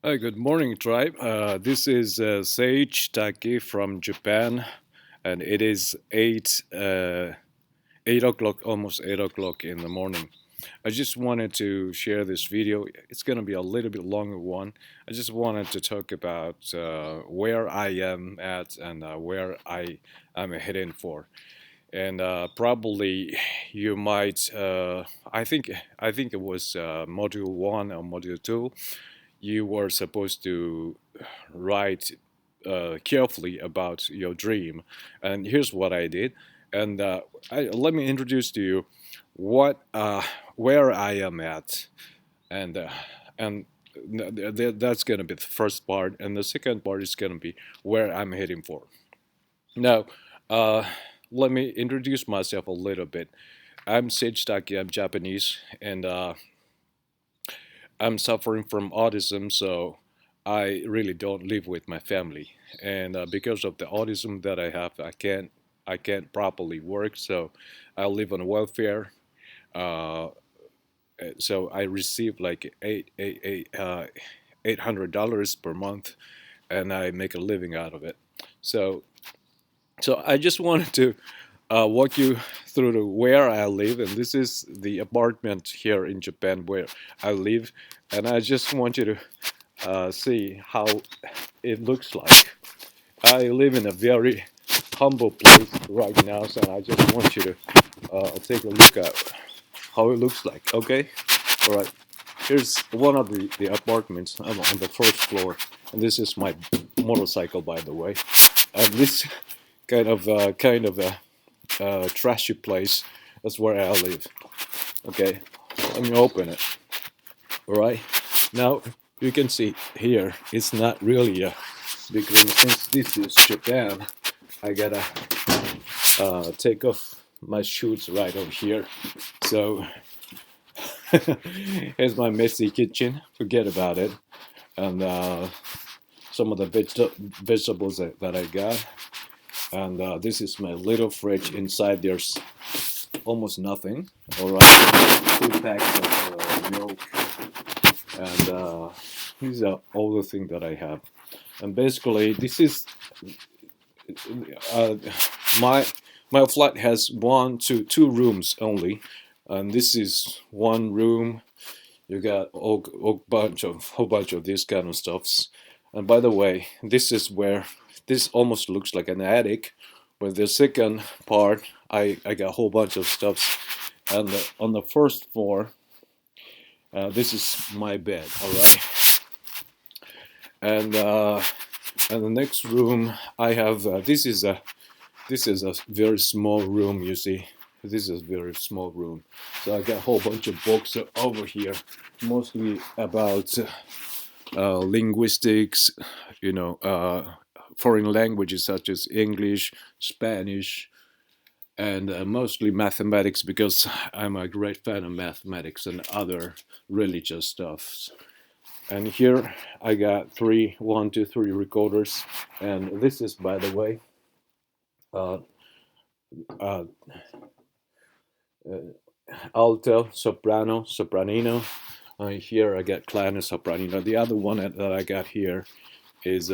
Hi, good morning, tribe. This is Sage Taki from Japan, and it is 8 o'clock, almost 8 o'clock in the morning. I just wanted to share this video. It's going to be a little bit longer one. I just wanted to talk about where I am at and where I am heading for. And probably you might. I think it was module one or module two. You were supposed to write carefully about your dream. And here's what I did. And let me introduce to you what where I am at, and and that's going to be the first part, and the second part is going to be where I'm heading for. Now, uh, let me introduce myself a little bit. I'm Sage Taki. I'm Japanese, and I'm suffering from autism, so I really don't live with my family. And because of the autism that I have, I can't properly work. So I live on welfare. Uh, so I receive like $800 per month, and I make a living out of it. So so I just wanted to walk you through to where I live, and this is the apartment here in Japan where I live, and I just want you to see how it looks like. I live in a very humble place right now, so I just want you to take a look at how it looks like. Okay, all right. Here's one of the apartments. I'm on the first floor, and this is my motorcycle, by the way. And this kind of a trashy place. That's where I live. Okay, let me open it. All right. Now you can see here it's not really a big room. Since this is Japan, I gotta take off my shoes right over here. So here's my messy kitchen. Forget about it. And some of the vegetables that I got. And this is my little fridge. Inside there's almost nothing. All right, 2 packs of milk, and these are all the things that I have. And basically, this is uh, my my flat has two rooms only, and this is one room. You got whole bunch of these kind of stuffs. And by the way, this is where this almost looks like an attic. But the second part, I got a whole bunch of stuffs. And on the first floor, this is my bed. All right, and and the next room I have. This is a very small room. You see, this is a very small room. So I got a whole bunch of books over here, mostly about linguistics, foreign languages such as English, Spanish, and mostly mathematics because I'm a great fan of mathematics and other religious stuff. And here I got one, two, three recorders, and this is, by the way, uh, uh, alto, soprano, sopranino. Here I got clarinet, sopranino. The other one that I got here is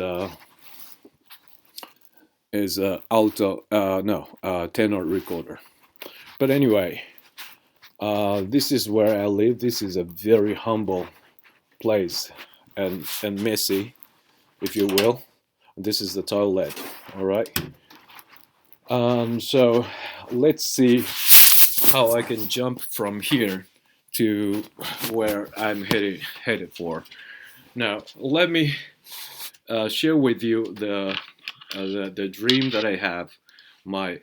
alto, no, tenor recorder. But anyway, this is where I live. This is a very humble place and messy, if you will. This is the toilet. All right. So let's see how I can jump from here to where I'm headed for. Now, let me share with you the dream that I have, my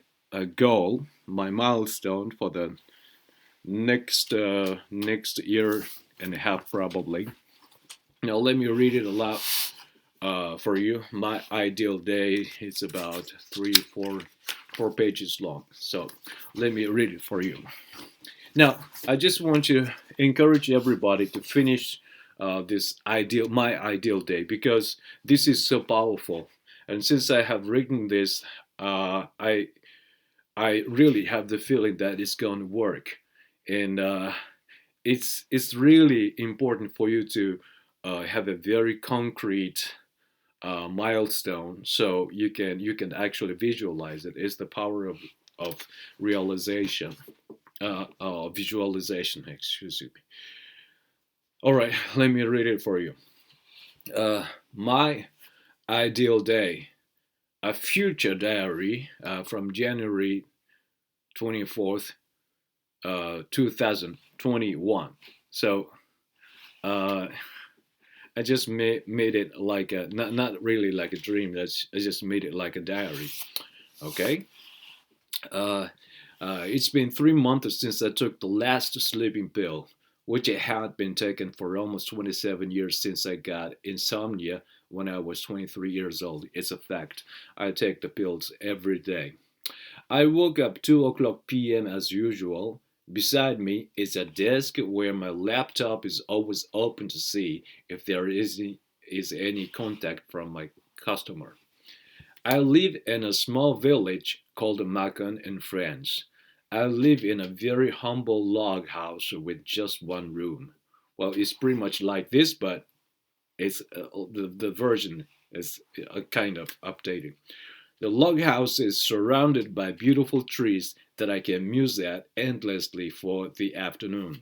goal, my milestone for the next year and a half probably. Now, let me read it aloud for you. My ideal day is about four pages long. So let me read it for you. Now, I just want to encourage everybody to finish my ideal day, because this is so powerful. And since I have written this, I really have the feeling that it's going to work, and it's really important for you to have a very concrete milestone, so you can actually visualize it. It's the power of realization, visualization. Excuse me. All right, let me read it for you. My ideal day, a future diary from January 24th, 2021. So uh, I just made it like a not really like a dream. I just made it like a diary. Okay. Uh, it's been 3 months since I took the last sleeping pill, which I had been taking for almost 27 years since I got insomnia when I was 23 years old. It's a fact. I take the pills every day. I woke up 2 o'clock p.m. as usual. Beside me is a desk where my laptop is always open to see if is any contact from my customer. I live in a small village called Macon in France. I live in a very humble log house with just one room. Well, it's pretty much like this, but it's the version is kind of updated. The log house is surrounded by beautiful trees that I can muse at endlessly for the afternoon.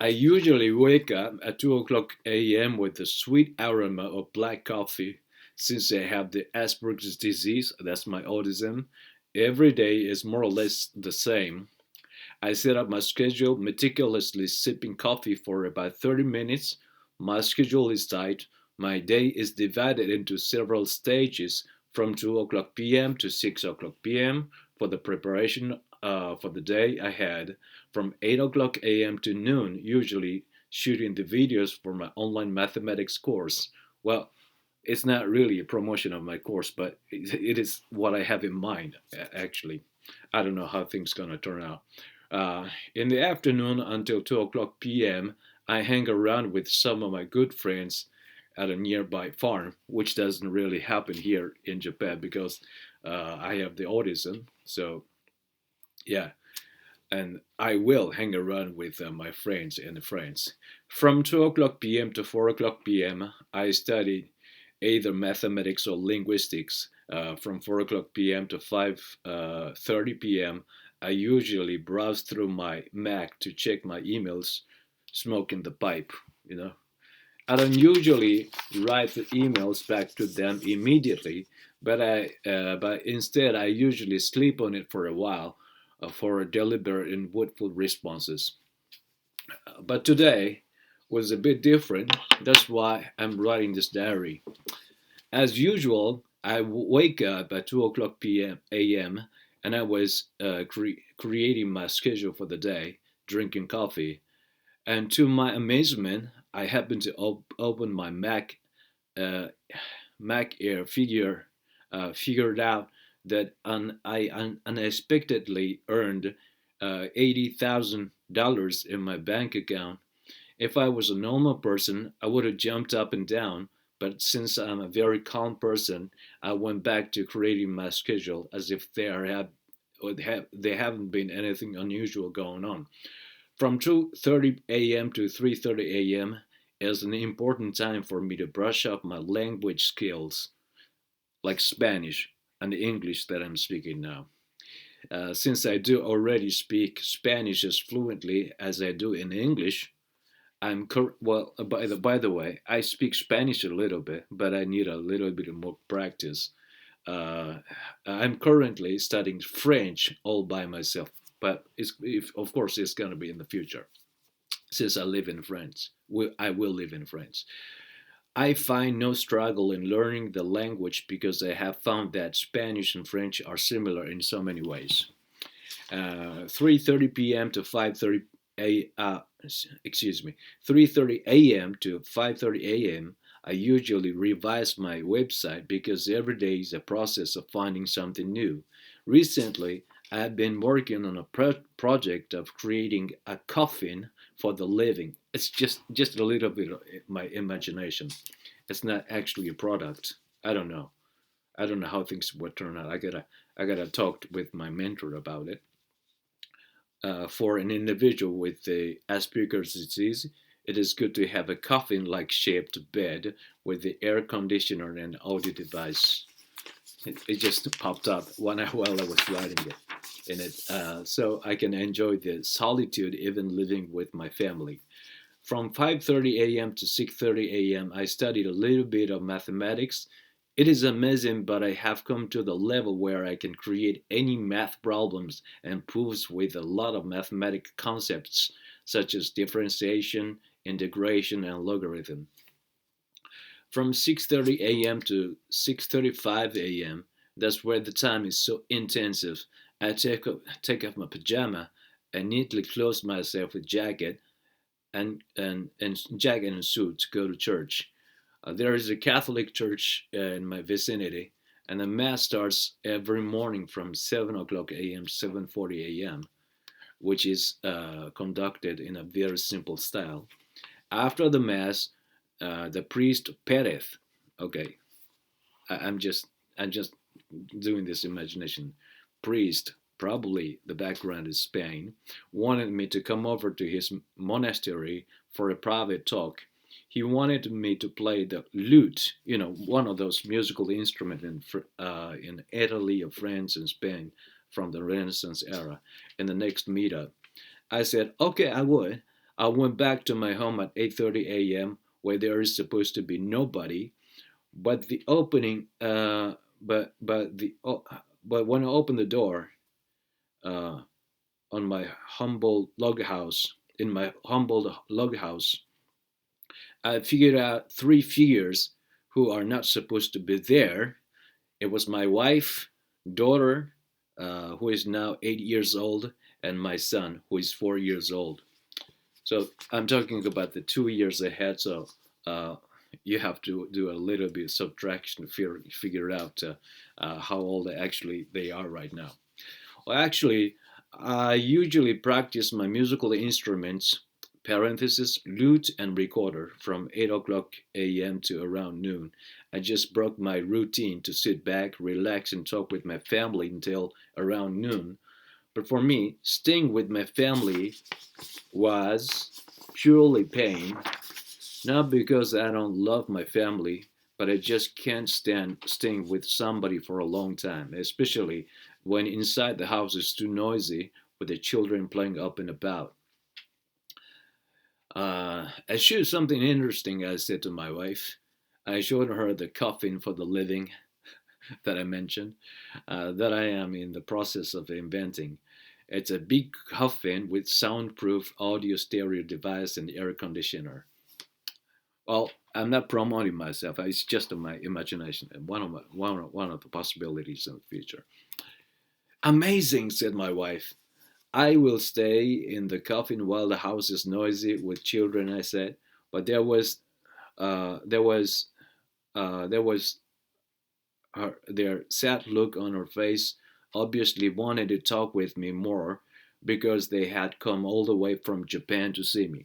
I usually wake up at 2 o'clock a.m. with the sweet aroma of black coffee. Since I have the Asperger's disease, that's my autism, every day is more or less the same. I set up my schedule meticulously, sipping coffee for about 30 minutes. My schedule is tight. My day is divided into several stages from 2 o'clock p.m. to 6 o'clock p.m. for the preparation for the day ahead, from 8 o'clock a.m. to noon, usually shooting the videos for my online mathematics course. Well, it's not really a promotion of my course, but it is what I have in mind, actually. I don't know how things gonna turn out. In the afternoon until 2 o'clock p.m., I hang around with some of my good friends at a nearby farm, which doesn't really happen here in Japan because I have the autism. So, yeah, and I will hang around with my friends and friends. From 2 o'clock p.m. to 4 o'clock p.m., I study either mathematics or linguistics. From 4 o'clock p.m. to 5:30 p.m., I usually browse through my Mac to check my emails, smoking the pipe, you know. I don't usually write the emails back to them immediately, but instead I usually sleep on it for a while for deliberate and woeful responses. But today was a bit different. That's why I'm writing this diary. As usual, I wake up at 2 o'clock p.m. a.m. and I was creating my schedule for the day, drinking coffee. And to my amazement, I happened to open my uh, Mac Air figured out that I unexpectedly earned $80,000 in my bank account. If I was a normal person, I would have jumped up and down, but since I'm a very calm person, I went back to creating my schedule as if there haven't been anything unusual going on. From 2:30 a.m. to 3:30 a.m. is an important time for me to brush up my language skills, like Spanish and English that I'm speaking now. Since I do already speak Spanish as fluently as I do in English, well. By the way, I speak Spanish a little bit, but I need a little bit more practice. Uh, I'm currently studying French all by myself, but of course it's gonna be in the future since I live in France. I will live in France. I find no struggle in learning the language because I have found that Spanish and French are similar in so many ways. 3:30 p.m. to 5:30 a excuse me 3:30 a.m. to 5:30 a.m. I usually revise my website because every day is a process of finding something new. Recently, I've been working on a project of creating a coffin for the living. It's just a little bit of my imagination. It's not actually a product. I don't know. I don't know how things would turn out. I gotta talk with my mentor about it. For an individual with the Asperger's disease, It is good to have a coffin-like shaped bed with the air conditioner and audio device. It just popped up while I was writing it in it, so I can enjoy the solitude even living with my family. From 5:30 a.m. to 6:30 a.m., I studied a little bit of mathematics. It is amazing, but I have come to the level where I can create any math problems and proofs with a lot of mathematical concepts such as differentiation, integration, and logarithm. From 6:30 a.m. to 6:35 a.m., that's where the time is so intensive. I take off my pajama and neatly clothe myself with jacket and jacket and suit to go to church. There is a Catholic church in my vicinity, and the mass starts every morning from 7 o'clock a.m. to 7:40 a.m., which is conducted in a very simple style. After the mass, the priest Perez, okay, I'm just doing this imagination. Priest, probably the background is Spain, wanted me to come over to his monastery for a private talk. He wanted me to play the lute, one of those musical instruments in Italy or France and Spain from the Renaissance era, in the next meetup. I said, okay, I would. I went back to my home at 8:30 a.m., where there is supposed to be nobody, but the opening, but when I opened the door uh, on my humble log house, in my humble log house, I figured out three figures who are not supposed to be there. It was my wife, daughter, who is now 8 years old, and my son, who is 4 years old. So I'm talking about the 2 years ahead. So uh, you have to do a little bit of subtraction to figure out how old actually they are right now. Well, actually, I usually practice my musical instruments, parenthesis, lute and recorder, from 8 o'clock a.m. to around noon. I just broke my routine to sit back, relax, and talk with my family until around noon. But for me, staying with my family was purely pain, not because I don't love my family, but I just can't stand staying with somebody for a long time, especially when inside the house is too noisy with the children playing up and about. I showed something interesting, I said to my wife. I showed her the coffin for the living that I mentioned, that I am in the process of inventing. It's a big coffin with soundproof audio stereo device and air conditioner. Well, I'm not promoting myself. It's just my imagination and one of the possibilities in the future. Amazing, said my wife. I will stay in the coffin while the house is noisy with children. I said, but there was their sad look on her face. Obviously, wanted to talk with me more because they had come all the way from Japan to see me.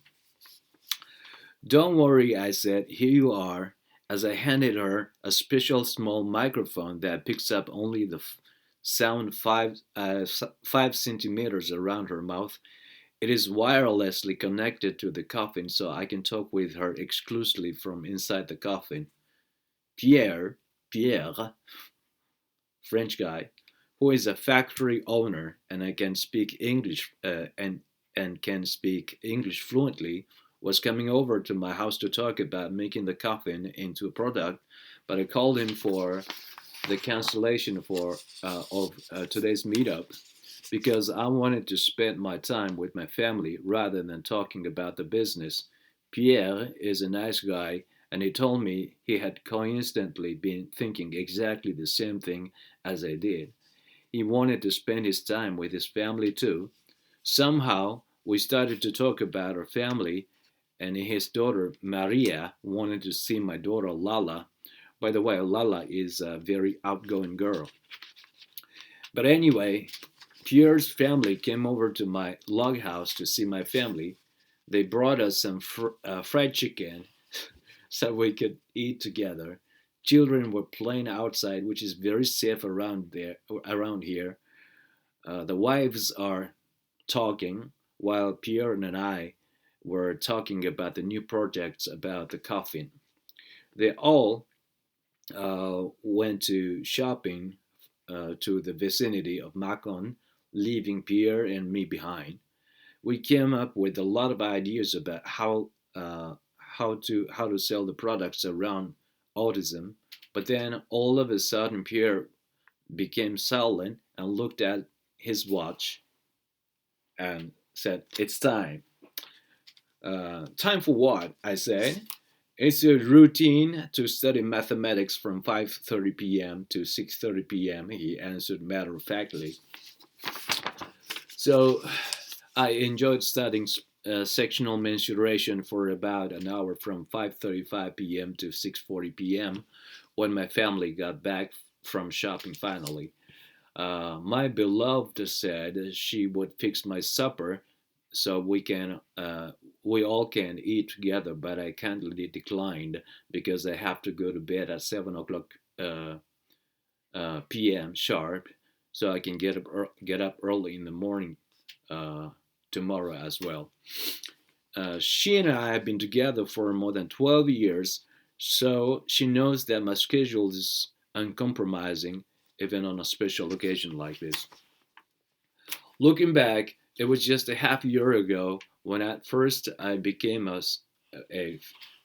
Don't worry, I said. Here you are, as I handed her a special small microphone that picks up only the sound 5 centimeters around her mouth. It is wirelessly connected to the coffin, so I can talk with her exclusively from inside the coffin. Pierre, French guy, who is a factory owner and I can speak English and can speak English fluently, was coming over to my house to talk about making the coffin into a product, but I called him for the cancellation of today's meetup because I wanted to spend my time with my family rather than talking about the business. Pierre is a nice guy, and he told me he had coincidentally been thinking exactly the same thing as I did. He wanted to spend his time with his family too. Somehow, we started to talk about our family, and his daughter Maria wanted to see my daughter Lala. By the way, Lala is a very outgoing girl. But anyway, Pierre's family came over to my log house to see my family. They brought us some fried chicken so we could eat together. Children were playing outside, which is very safe around here. The wives are talking while Pierre and I were talking about the new projects about the coffin. They all went to shopping to the vicinity of Macon, leaving Pierre and me behind. We came up with a lot of ideas about how to sell the products around autism, but then all of a sudden Pierre became silent and looked at his watch and said, "It's time." Time for what? I said. It's a routine to study mathematics from 5:30 p.m. to 6:30 p.m., he answered matter of factly. So I enjoyed studying sectional mensuration for about an hour from 5:35 p.m. to 6:40 p.m. when my family got back from shopping finally. My beloved said she would fix my supper so we all can eat together, but I kindly declined because I have to go to bed at 7 o'clock p.m. sharp, so I can get up early in the morning uh, tomorrow as well. She and I have been together for more than 12 years, so she knows that my schedule is uncompromising, even on a special occasion like this. Looking back, it was just a half year ago when at first I became a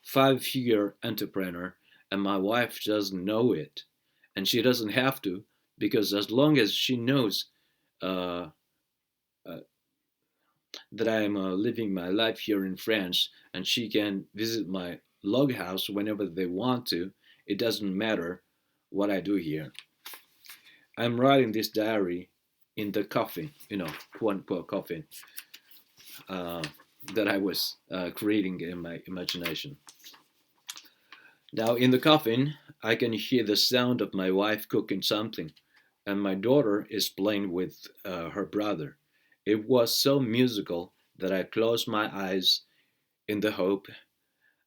five-figure entrepreneur, and my wife doesn't know it. And she doesn't have to, because as long as she knows uh, uh, that I am living my life here in France and she can visit my log house whenever they want to, it doesn't matter what I do here. I'm writing this diary in the coffin, quote unquote coffin, uh, that I was creating in my imagination. Now, in the coffin, I can hear the sound of my wife cooking something, and my daughter is playing with her brother. It was so musical that I closed my eyes in the hope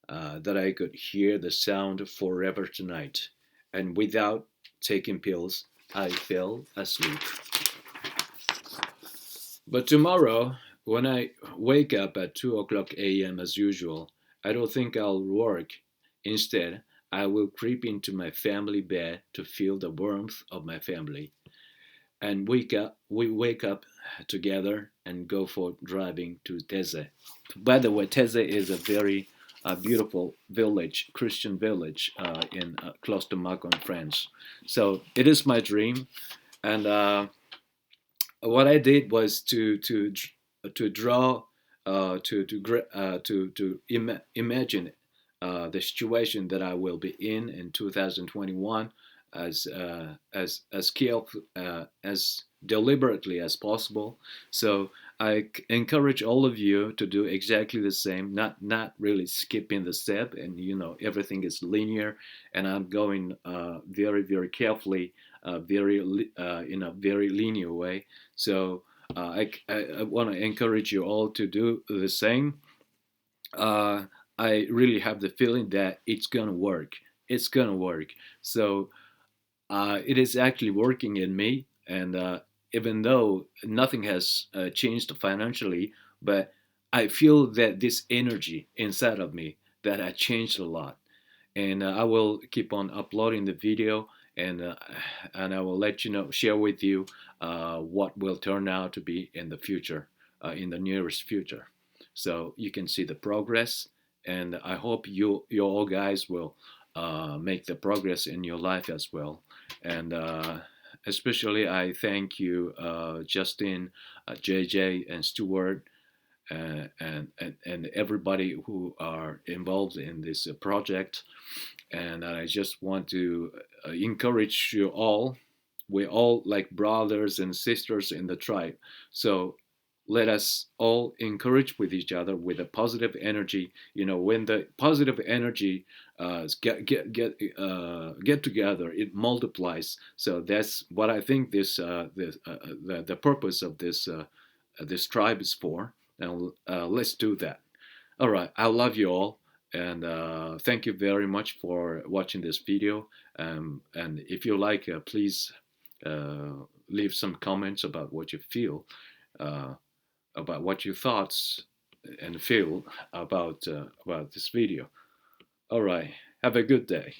that I could hear the sound forever tonight. And without taking pills, I fell asleep. But tomorrow, when I wake up at 2 o'clock a.m. as usual, I don't think I'll work. Instead, I will creep into my family bed to feel the warmth of my family. And we wake up together and go for driving to Teze. By the way, Teze is a very beautiful village, Christian village in close to Macon, France. So it is my dream, and what I did was to draw imagine the situation that I will be in 2021 as careful as deliberately as possible. So encourage all of you to do exactly the same, not really skipping the step, and everything is linear, and I'm going very very carefully, very in a very linear way. So I want to encourage you all to do the same. Uh, I really have the feeling that it's gonna work. It's gonna work. So it is actually working in me, and even though nothing has changed financially, but I feel that this energy inside of me that had changed a lot, and I will keep on uploading the video, and I will let you know, share with you what will turn out to be in the future, in the nearest future, so you can see the progress, and I hope you all guys will make the progress in your life as well, and especially I thank you, Justin, JJ, and Stuart, and everybody who are involved in this project. And I just want to encourage you all. We're all like brothers and sisters in the tribe. So let us all encourage with each other with a positive energy. When the positive energy get together, it multiplies. So that's what I think the purpose of this tribe is for. And let's do that. All right, I love you all, and thank you very much for watching this video. And if you like, please uh, leave some comments about what you feel, uh, about what your thoughts and feel about this video. All right, have a good day.